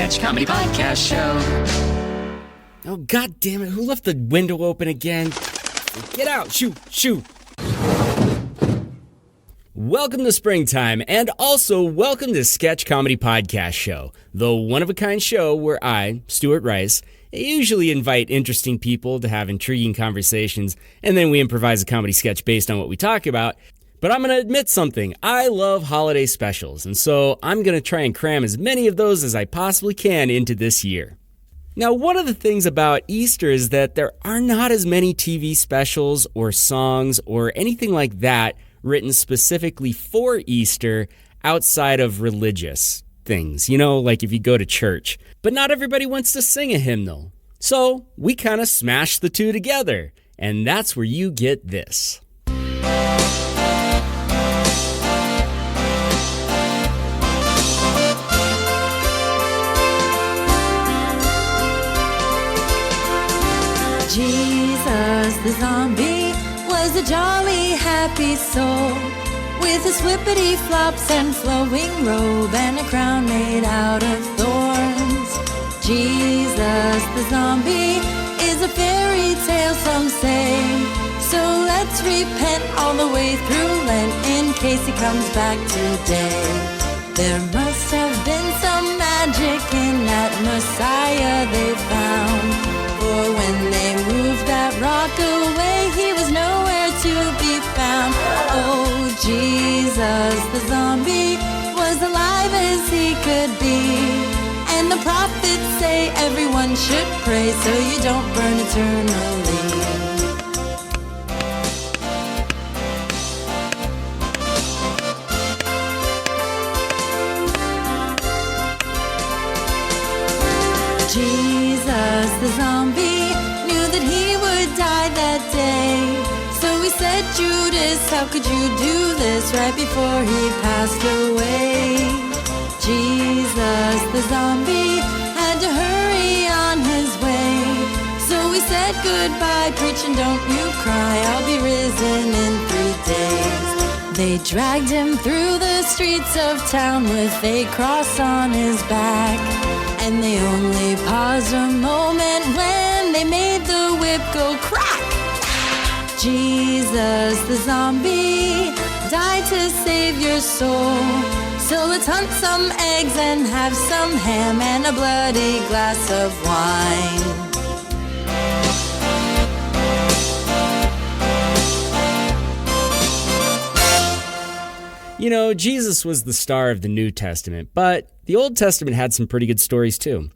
Sketch Comedy Podcast Show. Oh, God damn it. Who left the window open again? Get out. Shoot. Welcome to springtime, and also welcome to Sketch Comedy Podcast Show, the one-of-a-kind show where I, Stuart Rice, usually invite interesting people to have intriguing conversations, and then we improvise a comedy sketch based on what we talk about. But I'm going to admit something. I love holiday specials, and so I'm going to try and cram as many of those as I possibly can into this year. Now, one of the things about Easter is that there are not as many TV specials or songs or anything like that written specifically for Easter outside of religious things, like if you go to church. But not everybody wants to sing a hymnal. So we kind of smash the two together, and that's where you get this. Jesus the zombie was a jolly happy soul, with his flippity flops and flowing robe and a crown made out of thorns. Jesus the zombie is a fairy tale, some say, so let's repent all the way through Lent in case he comes back today. There must have been some magic in that Messiah they found, for when they moved that rock away, he was nowhere to be found. Oh, Jesus the zombie was alive as he could be, and the prophets say everyone should pray so you don't burn eternally. Jesus the zombie knew that he would die that day, so he said, Judas, how could you do this right before he passed away? Jesus the zombie had to hurry on his way, so he said goodbye, preaching don't you cry, I'll be risen in 3 days. They dragged him through the streets of town with a cross on his back, and they only paused a moment when they made the whip go crack. Jesus the zombie died to save your soul, so let's hunt some eggs and have some ham and a bloody glass of wine. Jesus was the star of the New Testament, but the Old Testament had some pretty good stories too.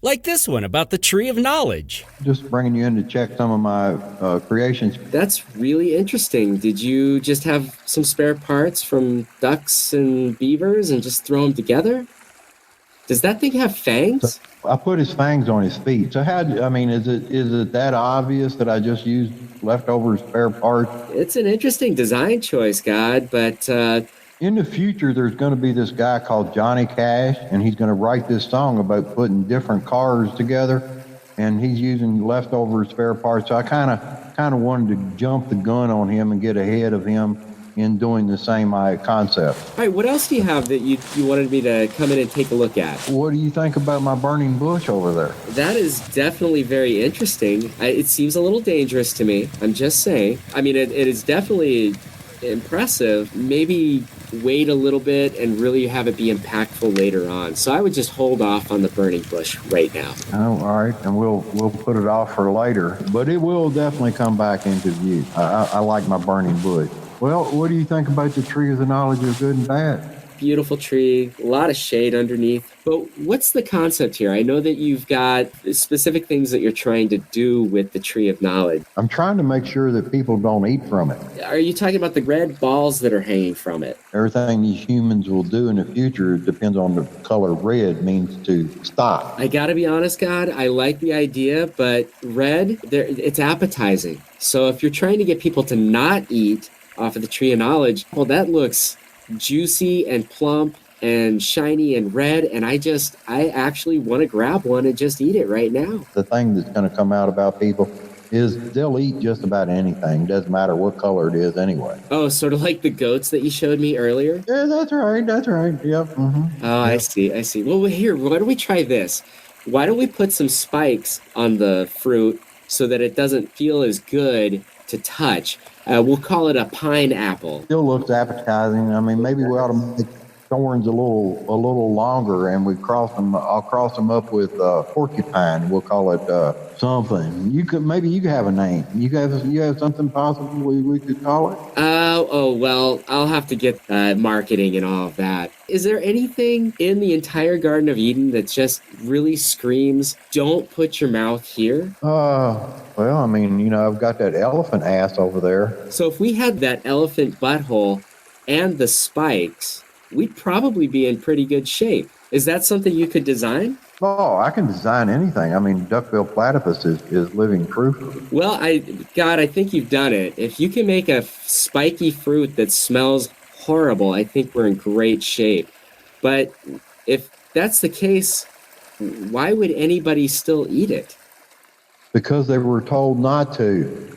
Like this one about the Tree of Knowledge. Just bringing you in to check some of my creations. That's really interesting. Did you just have some spare parts from ducks and beavers and just throw them together? Does that thing have fangs? I put his fangs on his feet. So is it that obvious that I just used leftover spare parts? It's an interesting design choice, God, but in the future, there's going to be this guy called Johnny Cash, and he's going to write this song about putting different cars together, and he's using leftover spare parts. So I kind of wanted to jump the gun on him and get ahead of him in doing the same concept. All right, what else do you have that you wanted me to come in and take a look at? What do you think about my burning bush over there? That is definitely very interesting. It seems a little dangerous to me. I'm just saying. I mean, it is definitely impressive. Maybe wait a little bit and really have it be impactful later on. So I would just hold off on the burning bush right now. Oh, all right, and we'll put it off for later. But it will definitely come back into view. I like my burning bush. Well, what do you think about the tree of the knowledge of good and bad? Beautiful tree, a lot of shade underneath. But what's the concept here? I know that you've got specific things that you're trying to do with the tree of knowledge. I'm trying to make sure that people don't eat from it. Are you talking about the red balls that are hanging from it? Everything these humans will do in the future depends on the color red means to stop. I gotta be honest, God, I like the idea, but red, it's appetizing. So if you're trying to get people to not eat off of the tree of knowledge, well, that looks juicy and plump and shiny and red, and I actually want to grab one and just eat it right now. The thing that's going to come out about people is they'll eat just about anything. Doesn't matter what color it is anyway. Oh, sort of like the goats that you showed me earlier? Yeah, that's right. That's right. Yep. Mm-hmm. Oh, I see. Well, here, why don't we try this? Why don't we put some spikes on the fruit so that it doesn't feel as good to touch? We'll call it a pineapple. Still looks appetizing. I mean, maybe we ought to make thorns a little longer, and I'll cross them up with porcupine. We'll call it something. You could have a name. You have something possible we could call it. Well, I'll have to get marketing and all of that. Is there anything in the entire Garden of Eden that just really screams, "Don't put your mouth here"? Well, I mean, I've got that elephant ass over there. So if we had that elephant butthole and the spikes, we'd probably be in pretty good shape. Is that something you could design? Oh, I can design anything. I mean, duckbill platypus is living proof. Well, I think you've done it. If you can make a spiky fruit that smells horrible, I think we're in great shape. But if that's the case, why would anybody still eat it? Because they were told not to.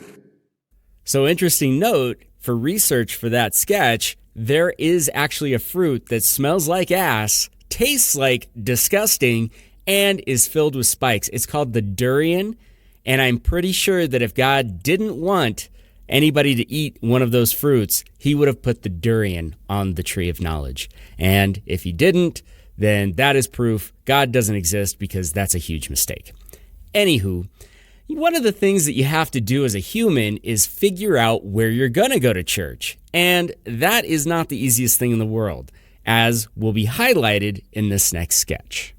So, interesting note for research for that sketch, there is actually a fruit that smells like ass, tastes like disgusting, and is filled with spikes. It's called the durian, and I'm pretty sure that if God didn't want anybody to eat one of those fruits, he would have put the durian on the tree of knowledge. And if he didn't, then that is proof God doesn't exist, because that's a huge mistake. Anywho, one of the things that you have to do as a human is figure out where you're going to go to church. And that is not the easiest thing in the world, as will be highlighted in this next sketch.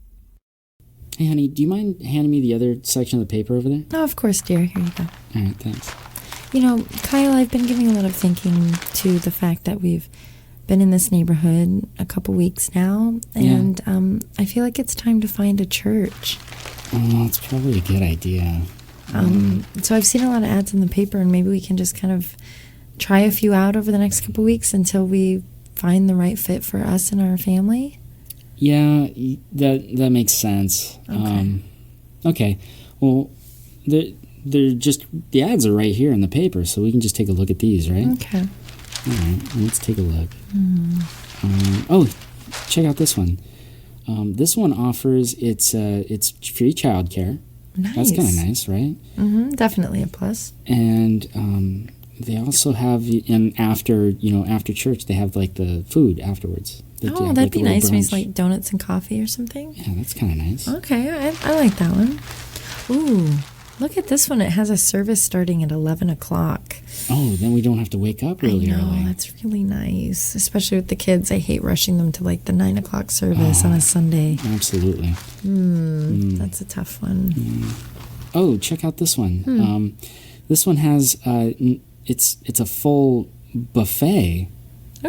Hey, honey, do you mind handing me the other section of the paper over there? Oh, of course, dear. Here you go. All right, thanks. Kyle, I've been giving a lot of thinking to the fact that we've been in this neighborhood a couple weeks now, and I feel like it's time to find a church. Oh, it's probably a good idea. So I've seen a lot of ads in the paper, and maybe we can just kind of try a few out over the next couple weeks until we find the right fit for us and our family. Yeah, that makes sense. Okay. Well, they're just, the ads are right here in the paper, so we can just take a look at these, right? Okay. All right, let's take a look. Check out this one. This one offers it's free childcare. Nice. That's kind of nice, right? Mm-hmm. Definitely a plus. And they also have, and after church, they have like the food afterwards. That'd be nice. Maybe like donuts and coffee or something. Yeah, that's kind of nice. Okay, I like that one. Ooh, look at this one. It has a service starting at 11 o'clock. Oh, then we don't have to wake up really early. That's really nice, especially with the kids. I hate rushing them to like the 9 o'clock service on a Sunday. Absolutely. That's a tough one. Oh, check out this one. This one has it's a full buffet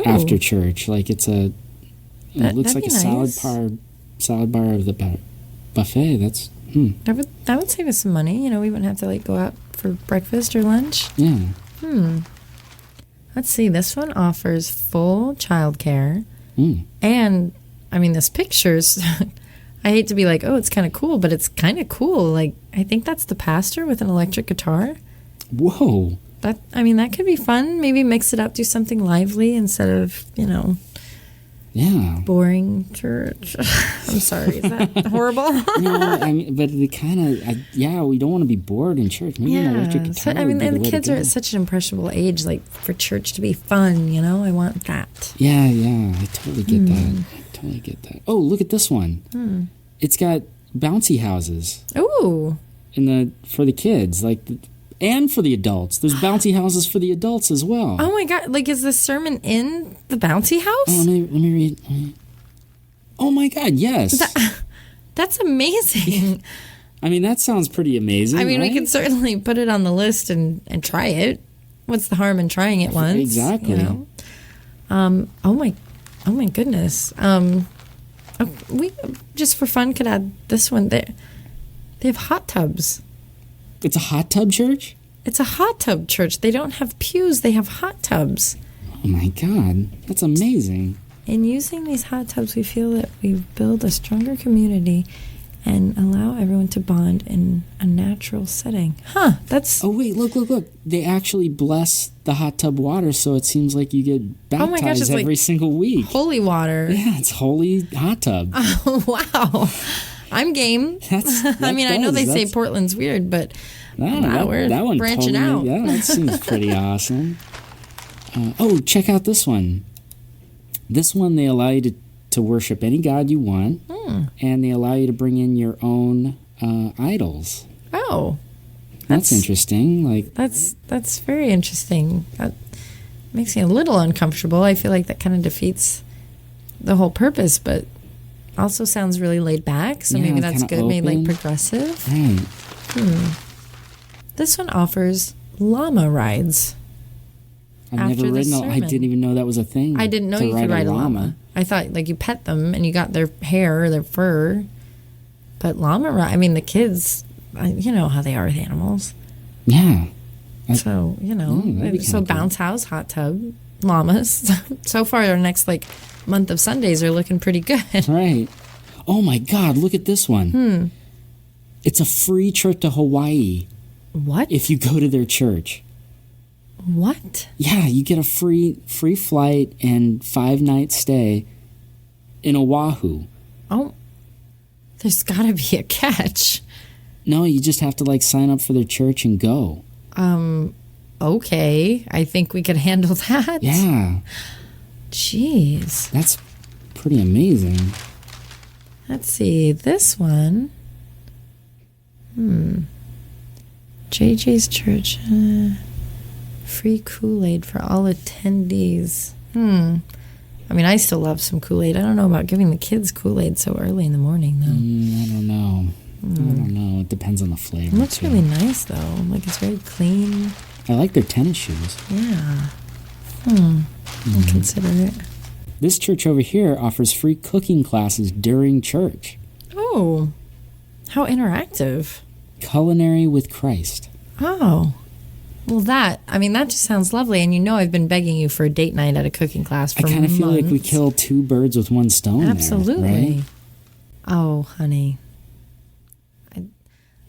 after church. Like it looks like a nice. salad bar of the buffet. That's That would save us some money. We wouldn't have to like go out for breakfast or lunch. Yeah. Let's see. This one offers full childcare, and I mean, this picture's. I hate to be like, oh, it's kind of cool, but it's kind of cool. Like, I think that's the pastor with an electric guitar. Whoa. That could be fun. Maybe mix it up, do something lively instead of, Yeah. boring church. I'm sorry. Is that horrible? No, I mean, but the kind of, we don't want to be bored in church. Maybe an electric guitar. And the kids are at such an impressionable age, like for church to be fun, I want that. Yeah, I totally get that. Oh, look at this one. It's got bouncy houses. Ooh. For the kids, and for the adults. There's bouncy houses for the adults as well. Oh my God! Like, is this sermon in the bouncy house? Oh, let me read. Oh my God! Yes. That's amazing. I mean, that sounds pretty amazing. I mean, right? we can certainly put it on the list and try it. What's the harm in trying it once? Exactly. Oh my goodness. We just for fun could add this one. They have hot tubs. It's a hot tub church? It's a hot tub church. They don't have pews. They have hot tubs. Oh my God. That's amazing. In using these hot tubs, we feel that we build a stronger community and allow everyone to bond in a natural setting. Huh, that's... Oh, wait, look. They actually bless the hot tub water, so it seems like you get baptized my gosh, it's every like single week. holy water. Yeah, it's holy hot tub. Oh, wow. I'm game. I mean, I know they say Portland's weird, but we're that one branching out. Yeah, that seems pretty awesome. Check out this one. This one, they allow you to worship any god you want, and they allow you to bring in your own idols. Oh. That's interesting. Like That's very interesting. That makes me a little uncomfortable. I feel like that kind of defeats the whole purpose, but also sounds really laid back, so maybe that's good. Maybe like progressive. Right. This one offers llama rides. I've never ridden. I didn't even know that was a thing. I didn't know you could ride a llama. I thought like you pet them and you got their hair or their fur. But llama ride, I mean the kids, you know how they are with animals. Yeah. So, so bounce house, hot tub, llamas. So far our next month of Sundays are looking pretty good. Right. Oh my God, look at this one. It's a free trip to Hawaii. What? If you go to their church. What? Yeah, you get a free flight and 5-night stay in Oahu. Oh, there's gotta be a catch. No, you just have to sign up for their church and go. Okay. I think we could handle that. Yeah. Jeez. That's pretty amazing. Let's see. This one. JJ's Church. Free Kool-Aid for all attendees. I mean, I still love some Kool-Aid. I don't know about giving the kids Kool-Aid so early in the morning, though. I don't know. I don't know. It depends on the flavor. It looks really nice, though. It's very clean. I like their tennis shoes. Yeah. I'll consider it. This church over here offers free cooking classes during church. Oh. How interactive. Culinary with Christ. Oh. Well, that just sounds lovely. And I've been begging you for a date night at a cooking class for months. I kind of feel like we kill 2 birds with 1 stone. Absolutely. There, right? Oh, honey.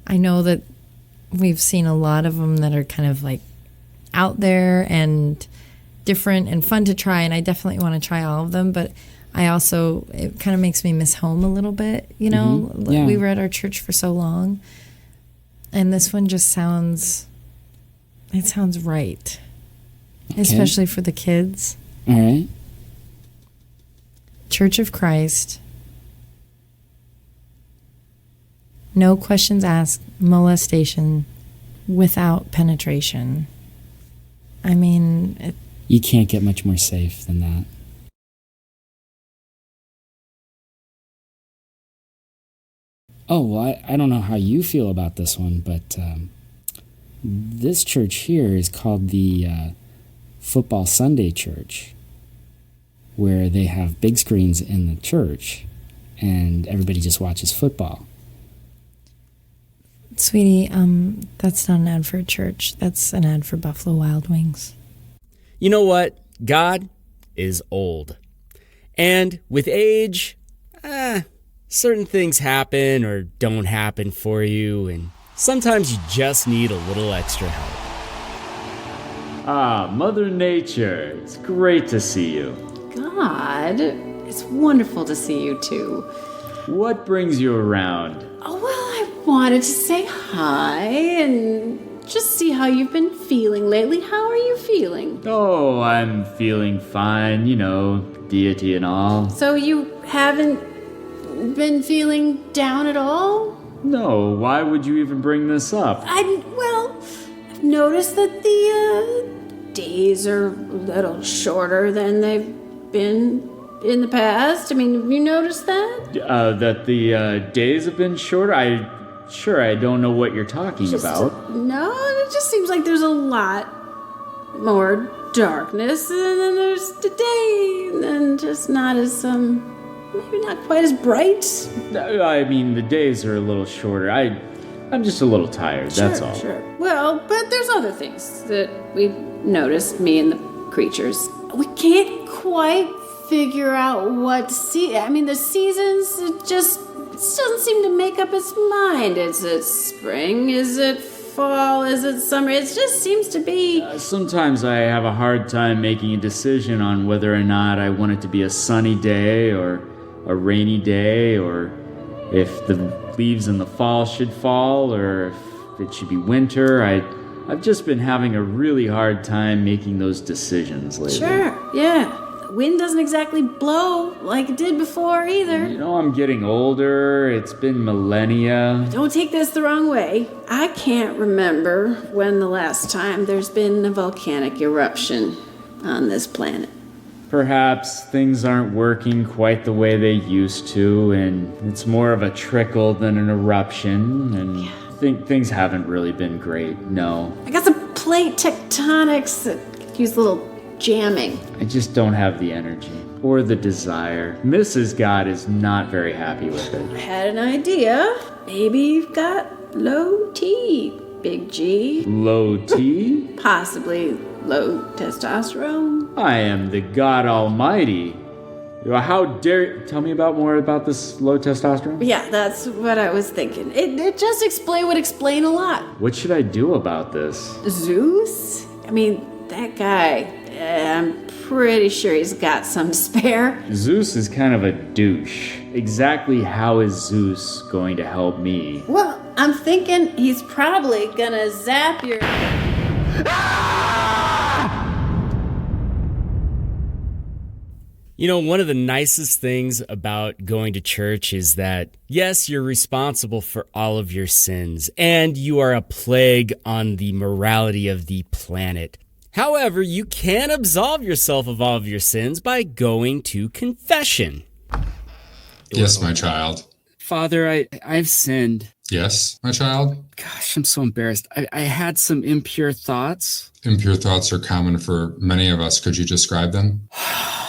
I know that we've seen a lot of them that are kind of out there and different and fun to try. And I definitely want to try all of them. But it kind of makes me miss home a little bit. Mm-hmm. Yeah. We were at our church for so long. And this one just sounds right. Okay. Especially for the kids. All right. Church of Christ. No questions asked, molestation without penetration. I mean... You can't get much more safe than that. Oh, well, I don't know how you feel about this one, but this church here is called the Football Sunday Church, where they have big screens in the church, and everybody just watches football. Sweetie, that's not an ad for a church. That's an ad for Buffalo Wild Wings. You know what? God is old. And with age, certain things happen or don't happen for you, and sometimes you just need a little extra help. Ah, Mother Nature, it's great to see you. God, it's wonderful to see you too. What brings you around? Oh, well, I wanted to say hi and just see how you've been feeling lately. How are you feeling? Oh, I'm feeling fine, deity and all. So you haven't been feeling down at all? No, why would you even bring this up? I've noticed that the days are a little shorter than they've been in the past. I mean, have you noticed that? That the days have been shorter? I don't know what you're talking about. No, it just seems like there's a lot more darkness, and then there's the day, and then just not as, maybe not quite as bright. I mean, the days are a little shorter. I'm just a little tired, that's all. Sure. Well, but there's other things that we've noticed, me and the creatures. We can't quite figure out what to see. I mean, the seasons just This doesn't seem to make up its mind. Is it spring? Is it fall? Is it summer? It just seems to be... Sometimes I have a hard time making a decision on whether or not I want it to be a sunny day or a rainy day, or if the leaves in the fall should fall, or if it should be winter. I've just been having a really hard time making those decisions lately. Sure, yeah. The wind doesn't exactly blow like it did before either. You know, I'm getting older. It's been millennia. Don't take this the wrong way. I can't remember when the last time there's been a volcanic eruption on this planet. Perhaps things aren't working quite the way they used to, and it's more of a trickle than an eruption, and things haven't really been great, no. I got some plate tectonics that could use a little jamming. I just don't have the energy or the desire. Mrs. God is not very happy with I it. had an idea. Maybe you've got low T, Big G. Low T? Possibly low testosterone. I am the God Almighty. How dare... Tell me more about this low testosterone? Yeah, that's what I was thinking. It just would explain a lot. What should I do about this? Zeus? I mean, that guy, I'm pretty sure he's got some to spare. Zeus is kind of a douche. Exactly how is Zeus going to help me? Well, I'm thinking he's probably gonna zap your... You know, one of the nicest things about going to church is that, yes, you're responsible for all of your sins, and you are a plague on the morality of the planet. However, you can absolve yourself of all of your sins by going to confession. Yes, my child. Father, I've sinned. Yes, my child. Gosh, I'm so embarrassed. I had some impure thoughts. Impure thoughts are common for many of us. Could you describe them?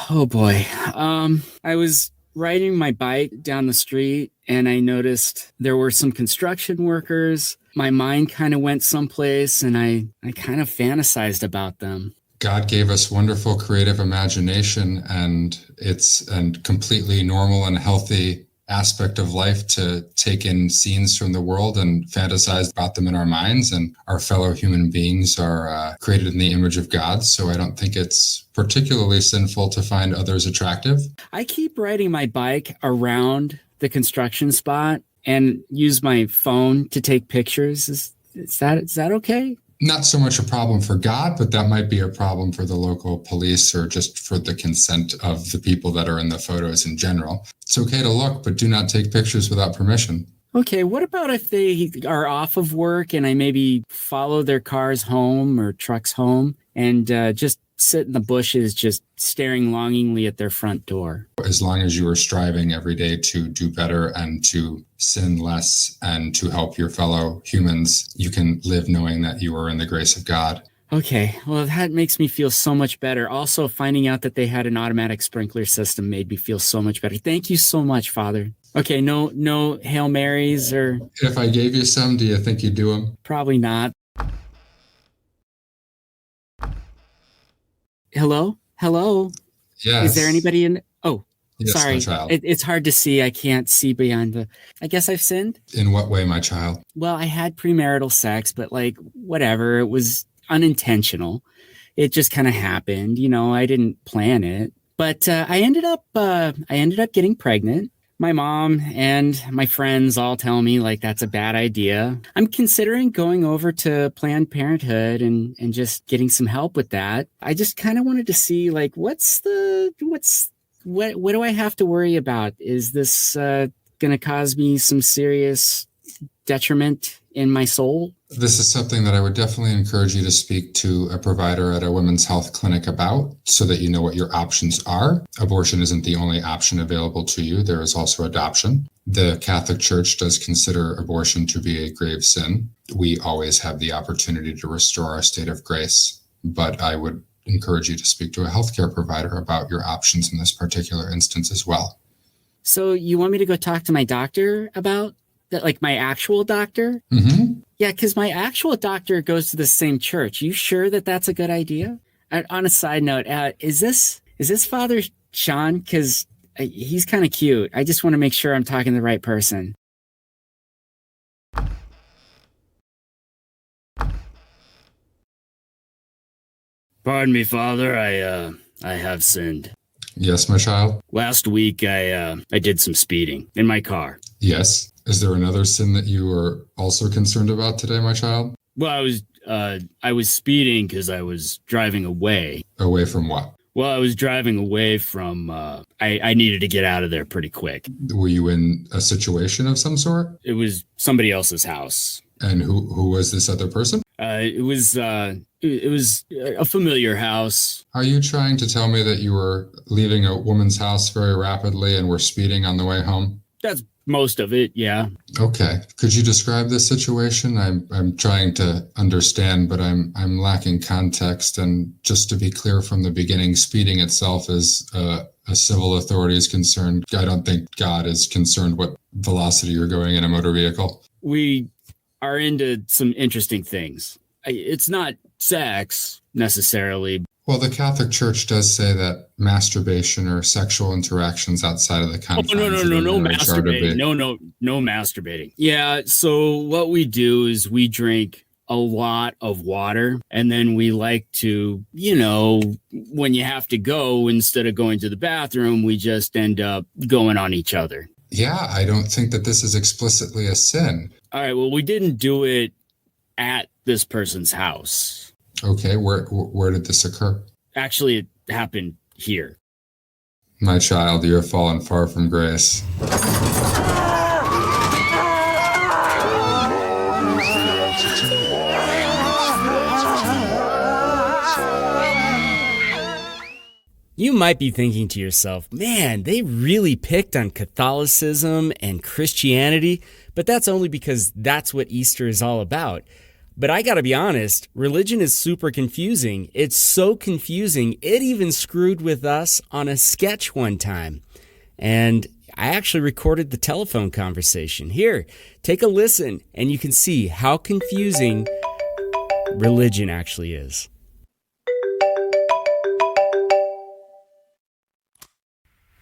Oh boy. I was riding my bike down the street and I noticed there were some construction workers. My mind kind of went someplace and I kind of fantasized about them. God gave us wonderful creative imagination, and it's a completely normal and healthy aspect of life to take in scenes from the world and fantasize about them in our minds. And our fellow human beings are created in the image of God. So I don't think it's particularly sinful to find others attractive. I keep riding my bike around the construction spot and use my phone to take pictures. Is that okay? Not so much a problem for God, but that might be a problem for the local police or just for the consent of the people that are in the photos in general. It's okay to look, but do not take pictures without permission. Okay, what about if they are off of work and I maybe follow their cars home or trucks home and just sit in the bushes just staring longingly at their front door? As long as you are striving every day to do better and to sin less and to help your fellow humans, you can live knowing that you are in the grace of God. Okay, well, that makes me feel so much better. Also, finding out that they had an automatic sprinkler system made me feel so much better. Thank you so much, Father. Okay, no Hail Marys or... If I gave you some, do you think you'd do them? Probably not. Hello? Yes. Is there anybody in... Oh, yes, sorry. my child. It's hard to see. I can't see beyond the... I guess I've sinned? In what way, my child? Well, I had premarital sex, but whatever. It was unintentional. It just kind of happened. I didn't plan it. But I ended up getting pregnant. My mom and my friends all tell me that's a bad idea. I'm considering going over to Planned Parenthood and just getting some help with that. I just kind of wanted to see what do I have to worry about? Is this going to cause me some serious detriment in my soul? This is something that I would definitely encourage you to speak to a provider at a women's health clinic about so that you know what your options are. Abortion isn't the only option available to you. There is also adoption. The Catholic Church does consider abortion to be a grave sin. We always have the opportunity to restore our state of grace, but I would encourage you to speak to a healthcare provider about your options in this particular instance as well. So you want me to go talk to my doctor about that, my actual doctor? Mm-hmm. Yeah, because my actual doctor goes to the same church. You sure that that's a good idea? On a side note, is this Father Sean? Because He's kind of cute. I just want to make sure I'm talking to the right person. Pardon me, Father. I have sinned. Yes, my child? Last week, I did some speeding in my car. Yes. Is there another sin that you are also concerned about today, my child? Well, I was speeding because I was driving away. Away from what? Well, I was driving away from, I needed to get out of there pretty quick. Were you in a situation of some sort? It was somebody else's house. And who was this other person? It was a familiar house. Are you trying to tell me that you were leaving a woman's house very rapidly and were speeding on the way home? That's most of it, yeah. Okay. Could you describe this situation? I'm trying to understand, but I'm lacking context. And just to be clear from the beginning, speeding itself is a civil authority is concerned. I don't think God is concerned what velocity you're going in a motor vehicle. We are into some interesting things. It's not sex necessarily. Well, the Catholic Church does say that masturbation or sexual interactions outside of the confines no of the marriage are to be- masturbating. No masturbating. Yeah, so what we do is we drink a lot of water, and then we like to, when you have to go, instead of going to the bathroom, we just end up going on each other. Yeah, I don't think that this is explicitly a sin. All right, well, we didn't do it at this person's house. Okay, where did this occur? Actually, it happened here. My child, you have fallen far from grace. You might be thinking to yourself, man, they really picked on Catholicism and Christianity, but that's only because that's what Easter is all about. But I gotta be honest, religion is super confusing. It's so confusing, it even screwed with us on a sketch one time. And I actually recorded the telephone conversation. Here, take a listen, and you can see how confusing religion actually is.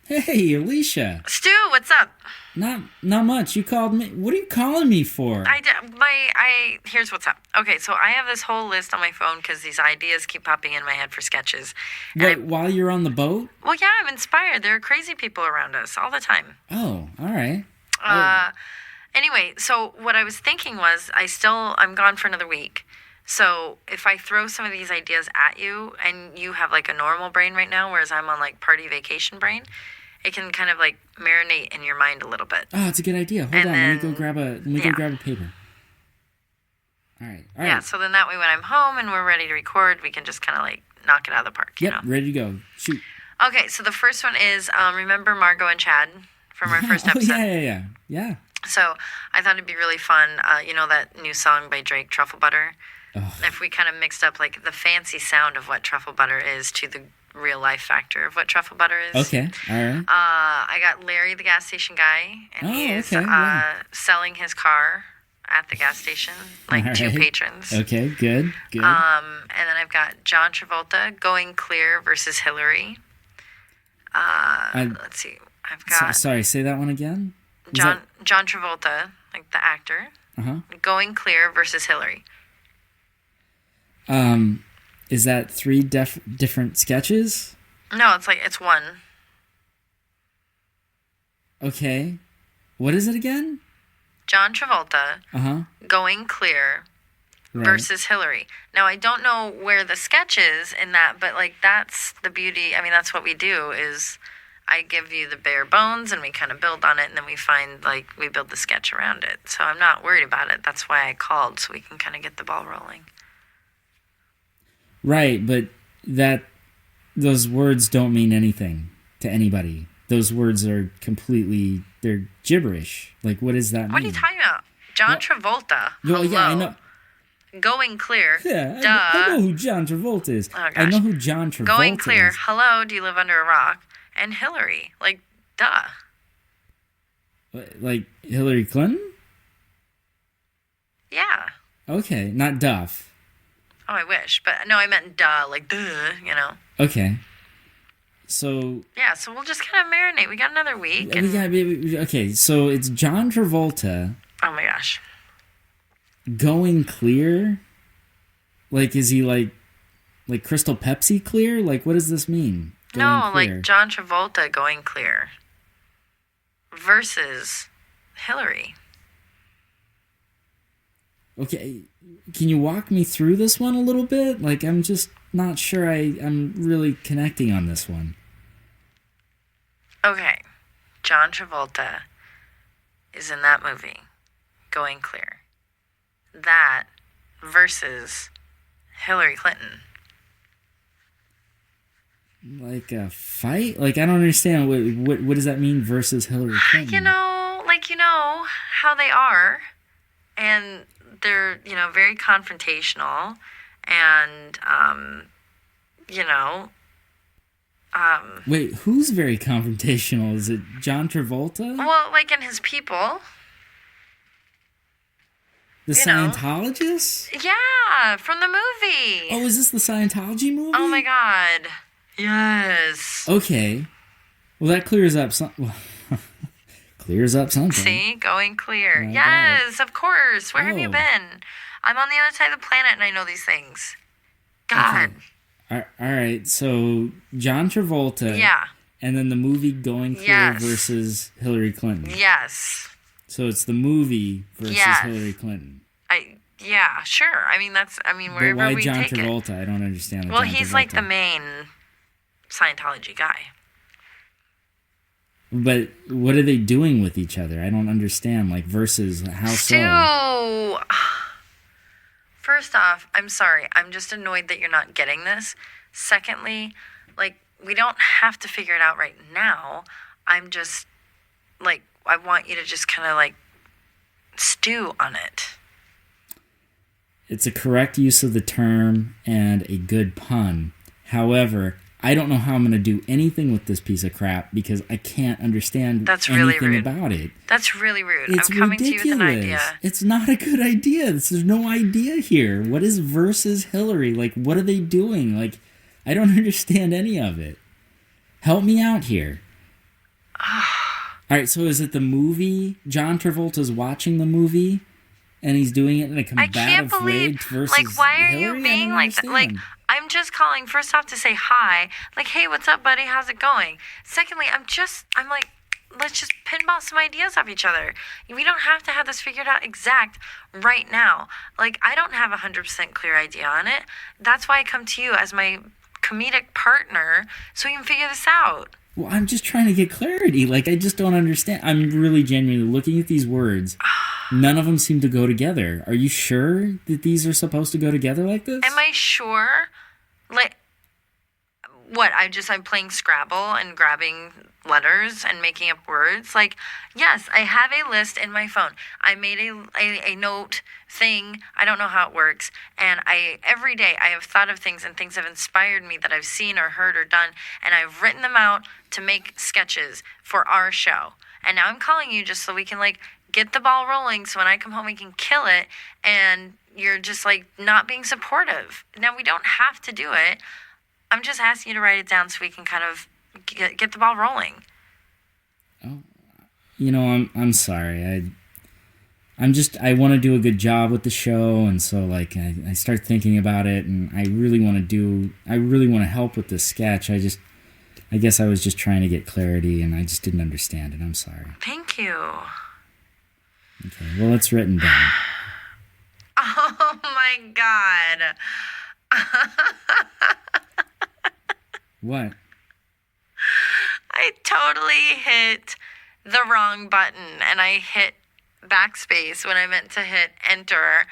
Hey, Alicia. Stu, what's up? Not much. You called me. What are you calling me for? Here's what's up. Okay, so I have this whole list on my phone because these ideas keep popping in my head for sketches. Wait, while you're on the boat? Well, yeah, I'm inspired. There are crazy people around us all the time. Oh, all right. Anyway, so what I was thinking was I'm gone for another week. So if I throw some of these ideas at you and you have like a normal brain right now, whereas I'm on like party vacation brain, it can kind of like marinate in your mind a little bit. Oh, it's a good idea. Hold on, let me go grab a paper. All right. Yeah, so then that way when I'm home and we're ready to record, we can just kind of like knock it out of the park, you know? Ready to go. Shoot. Okay, so the first one is, remember Margot and Chad from our first episode? Yeah. So I thought it'd be really fun, that new song by Drake, Truffle Butter? If we kind of mixed up like the fancy sound of what truffle butter is to the real life factor of what truffle butter is. Okay, all right. I got Larry, the gas station guy, and he's selling his car at the gas station, like two patrons. Okay, good. And then I've got John Travolta, Going Clear versus Hillary. Let's see. I've got. Sorry, say that one again. John Travolta, like the actor. Going Clear versus Hillary. Is that three different sketches? No, it's one. Okay. What is it again? John Travolta, Going Clear versus Hillary. Now, I don't know where the sketch is in that, but like that's the beauty. I mean, that's what we do is I give you the bare bones and we kind of build on it, and then we build the sketch around it. So I'm not worried about it. That's why I called, so we can kind of get the ball rolling. Right, but those words don't mean anything to anybody. Those words are they're gibberish. Like, what does that mean? What are you talking about? John Travolta. Well, yeah, I know. Going Clear. Yeah, Duh. I know who John Travolta is. Oh, gosh. I know who John Travolta is. Going Clear. Hello, do you live under a rock? And Hillary. Like, duh. Like Hillary Clinton? Yeah. Okay, not Duff. Oh, I wish. But no, I meant duh, like duh, Okay. So Yeah, so we'll just kind of marinate. We got another week. okay, so it's John Travolta. Oh my gosh. Going clear? Like, is he like Crystal Pepsi clear? Like, what does this mean? No, like John Travolta going clear versus Hillary. Okay, can you walk me through this one a little bit? Like, I'm just not sure I'm really connecting on this one. Okay, John Travolta is in that movie, Going Clear. That versus Hillary Clinton. Like a fight? Like, I don't understand. What does that mean versus Hillary Clinton? You know how they are, and they're, very confrontational, and, Wait, who's very confrontational? Is it John Travolta? Well, like in his people. The Scientologists? Yeah, from the movie. Oh, is this the Scientology movie? Oh my god. Yes. Okay. Well, that clears up something. See? Going clear. Yes, of course. Where have you been? I'm on the other side of the planet and I know these things. God. Okay. All right. So, John Travolta. Yeah. And then the movie Going Clear versus Hillary Clinton. Yes. So, it's the movie versus Hillary Clinton. Yeah, sure. I mean, wherever but why we John take Travolta? it. I don't understand. Well, he's like the main Scientology guy. But what are they doing with each other? I don't understand. Like, versus how so? First off, I'm sorry. I'm just annoyed that you're not getting this. Secondly, like, we don't have to figure it out right now. I'm just, like, I want you to just kind of, like, stew on it. It's a correct use of the term and a good pun. However, I don't know how I'm going to do anything with this piece of crap because I can't understand anything about it. That's really rude. It's I'm coming ridiculous. to you with an idea. It's not a good idea. There's no idea here. What is versus Hillary? Like, what are they doing? Like, I don't understand any of it. Help me out here. All right, so is it the movie? John Travolta's watching the movie, and he's doing it in a combative rage versus like, why are Hillary? you being like that? Like, I'm just calling first off to say hi. Like, hey, what's up, buddy? How's it going? Secondly, I'm like, let's just pinball some ideas off each other. We don't have to have this figured out exact right now. Like, I don't have 100% clear idea on it. That's why I come to you as my comedic partner so we can figure this out. Well, I'm just trying to get clarity. Like, I just don't understand. I'm really genuinely looking at these words. None of them seem to go together. Are you sure that these are supposed to go together like this? Am I sure? Like, what? I'm playing Scrabble and grabbing letters and making up words. Like, yes, I have a list in my phone. I made a note thing. I don't know how it works. And every day I have thought of things and things have inspired me that I've seen or heard or done. And I've written them out to make sketches for our show. And now I'm calling you just so we can, like, get the ball rolling so when I come home we can kill it. And you're just, like, not being supportive. Now, we don't have to do it. I'm just asking you to write it down so we can kind of get the ball rolling. Oh, I'm sorry. I want to do a good job with the show, and so, like, I start thinking about it, and I really want to help with this sketch. I guess I was just trying to get clarity, and I just didn't understand it. I'm sorry. Thank you. Okay, well, it's written down. Oh my God. What? I totally hit the wrong button and I hit backspace when I meant to hit enter.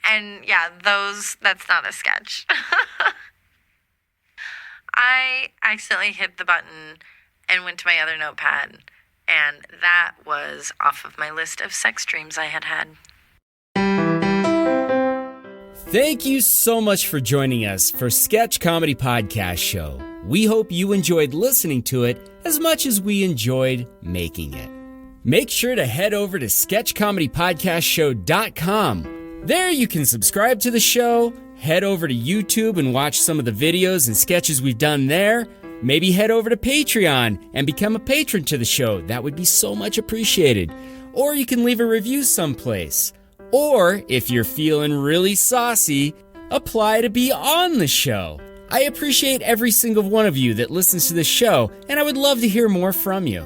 And yeah, that's not a sketch. I accidentally hit the button and went to my other notepad. And that was off of my list of sex dreams I had had. Thank you so much for joining us for Sketch Comedy Podcast Show. We hope you enjoyed listening to it as much as we enjoyed making it. Make sure to head over to sketchcomedypodcastshow.com. There you can subscribe to the show, head over to YouTube and watch some of the videos and sketches we've done there, Maybe head over to Patreon and become a patron to the show. That would be so much appreciated. Or you can leave a review someplace. Or, if you're feeling really saucy, apply to be on the show. I appreciate every single one of you that listens to this show, and I would love to hear more from you.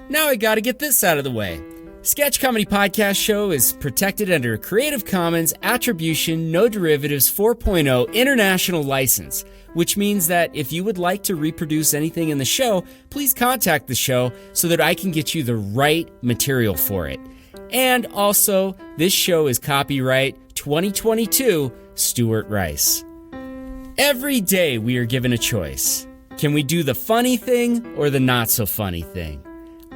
Now I gotta get this out of the way. Sketch Comedy Podcast Show is protected under a Creative Commons Attribution No Derivatives 4.0 International License, which means that if you would like to reproduce anything in the show, please contact the show so that I can get you the right material for it. And also, this show is copyright 2022 Stuart Rice. Every day we are given a choice. Can we do the funny thing or the not so funny thing?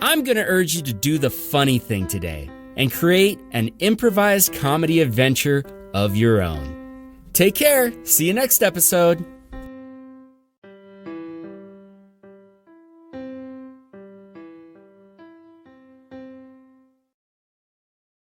I'm going to urge you to do the funny thing today and create an improvised comedy adventure of your own. Take care. See you next episode.